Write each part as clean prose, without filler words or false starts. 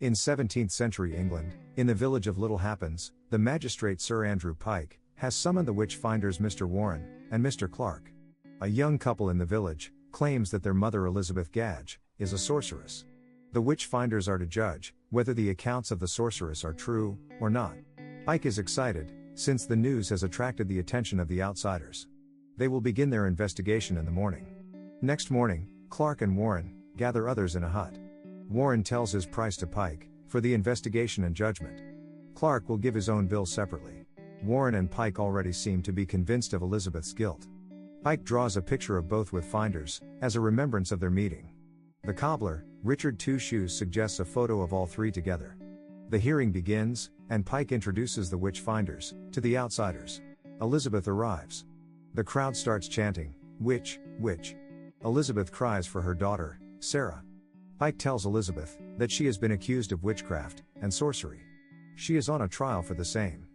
In 17th century England, in the village of Little Happens, the magistrate Sir Andrew Pike has summoned the witch-finders Mr. Warren and Mr. Clarke. A young couple in the village claims that their mother Elizabeth Gadge is a sorceress. The witch-finders are to judge whether the accounts of the sorceress are true or not. Pike is excited, since the news has attracted the attention of the outsiders. They will begin their investigation in the morning. Next morning, Clarke and Warren gather others in a hut. Warren tells his price to Pike for the investigation and judgment. Clarke will give his own bill separately. Warren and Pike already seem to be convinced of Elizabeth's guilt. Pike draws a picture of both with finders as a remembrance of their meeting. The cobbler, Richard Two Shoes, suggests a photo of all three together. The hearing begins, and Pike introduces the witch-finders to the outsiders. Elizabeth arrives. The crowd starts chanting, "Witch, witch." Elizabeth cries for her daughter, Sarah. Pike tells Elizabeth that she has been accused of witchcraft and sorcery. She is on a trial for the same.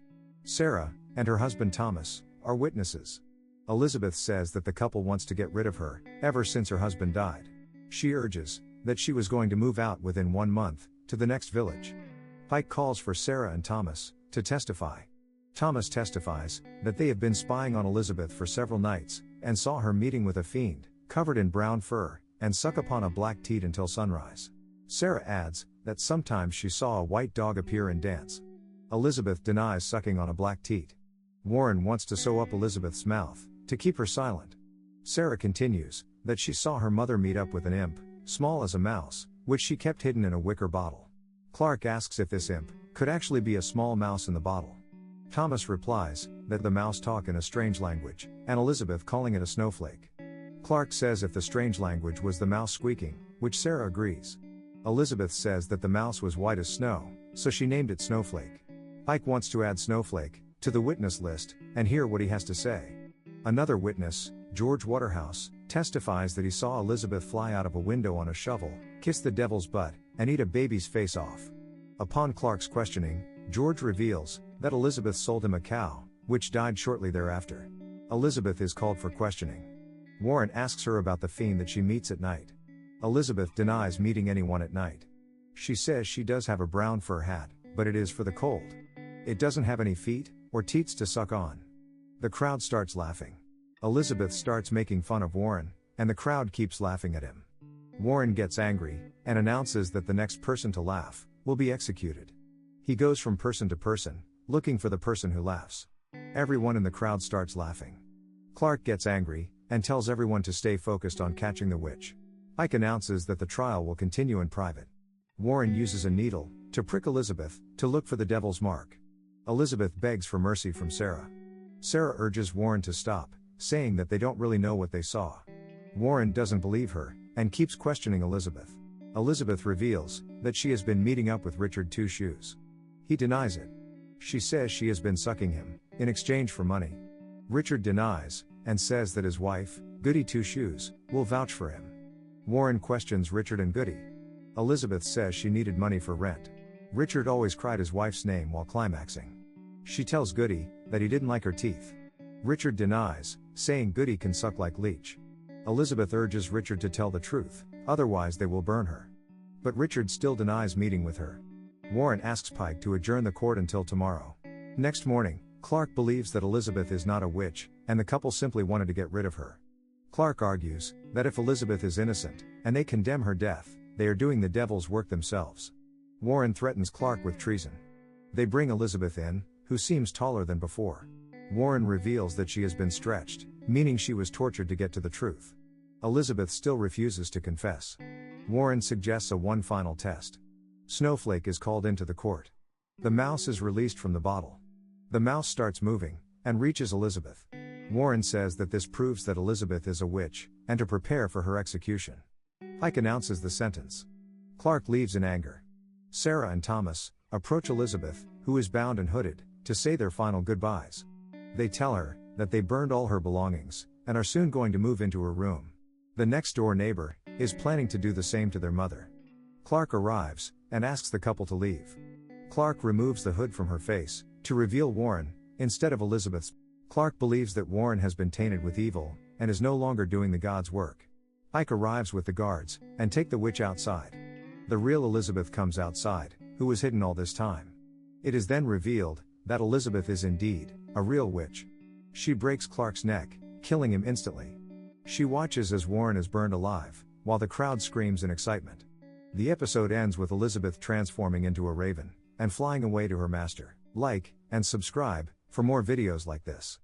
Sarah and her husband Thomas are witnesses. Elizabeth says that the couple wants to get rid of her ever since her husband died. She urges that she was going to move out within 1 month to the next village. Pike calls for Sarah and Thomas to testify. Thomas testifies that they have been spying on Elizabeth for several nights and saw her meeting with a fiend covered in brown fur and suck upon a black teat until sunrise. Sarah adds that sometimes she saw a white dog appear and dance. Elizabeth denies sucking on a black teat. Warren wants to sew up Elizabeth's mouth to keep her silent. Sarah continues that she saw her mother meet up with an imp, small as a mouse, which she kept hidden in a wicker bottle. Clarke asks if this imp could actually be a small mouse in the bottle. Thomas replies that the mouse talk in a strange language, and Elizabeth calling it a snowflake. Clarke says if the strange language was the mouse squeaking, which Sarah agrees. Elizabeth says that the mouse was white as snow, so she named it Snowflake. Pike wants to add Snowflake to the witness list and hear what he has to say. Another witness, George Waterhouse, testifies that he saw Elizabeth fly out of a window on a shovel, kiss the devil's butt, and eat a baby's face off. Upon Clarke's questioning, George reveals that Elizabeth sold him a cow, which died shortly thereafter. Elizabeth is called for questioning. Warren asks her about the fiend that she meets at night. Elizabeth denies meeting anyone at night. She says she does have a brown fur hat, but it is for the cold. It doesn't have any feet or teats to suck on. The crowd starts laughing. Elizabeth starts making fun of Warren, and the crowd keeps laughing at him. Warren gets angry and announces that the next person to laugh will be executed. He goes from person to person, looking for the person who laughs. Everyone in the crowd starts laughing. Clarke gets angry and tells everyone to stay focused on catching the witch. Pike announces that the trial will continue in private. Warren uses a needle to prick Elizabeth to look for the devil's mark. Elizabeth begs for mercy from Sarah. Sarah urges Warren to stop, saying that they don't really know what they saw. Warren doesn't believe her and keeps questioning Elizabeth. Elizabeth reveals that she has been meeting up with Richard Two Shoes. He denies it. She says she has been sucking him in exchange for money. Richard denies and says that his wife, Goody Two Shoes, will vouch for him. Warren questions Richard and Goody. Elizabeth says she needed money for rent. Richard always cried his wife's name while climaxing. She tells Goody that he didn't like her teeth. Richard denies, saying Goody can suck like leech. Elizabeth urges Richard to tell the truth, otherwise they will burn her. But Richard still denies meeting with her. Warren asks Pike to adjourn the court until tomorrow. Next morning, Clarke believes that Elizabeth is not a witch, and the couple simply wanted to get rid of her. Clarke argues that if Elizabeth is innocent, and they condemn her death, they are doing the devil's work themselves. Warren threatens Clarke with treason. They bring Elizabeth in, who seems taller than before. Warren reveals that she has been stretched, meaning she was tortured to get to the truth. Elizabeth still refuses to confess. Warren suggests one final test. Snowflake is called into the court. The mouse is released from the bottle. The mouse starts moving and reaches Elizabeth. Warren says that this proves that Elizabeth is a witch, and to prepare for her execution. Pike announces the sentence. Clarke leaves in anger. Sarah and Thomas approach Elizabeth, who is bound and hooded, to say their final goodbyes. They tell her that they burned all her belongings and are soon going to move into her room. The next door neighbor is planning to do the same to their mother. Clarke arrives and asks the couple to leave. Clarke removes the hood from her face to reveal Warren instead of Elizabeth's. Clarke believes that Warren has been tainted with evil and is no longer doing the God's work. Pike arrives with the guards and take the witch outside. The real Elizabeth comes outside, who was hidden all this time. It is then revealed that Elizabeth is indeed a real witch. She breaks Clarke's neck, killing him instantly. She watches as Warren is burned alive, while the crowd screams in excitement. The episode ends with Elizabeth transforming into a raven and flying away to her master. Like and subscribe for more videos like this.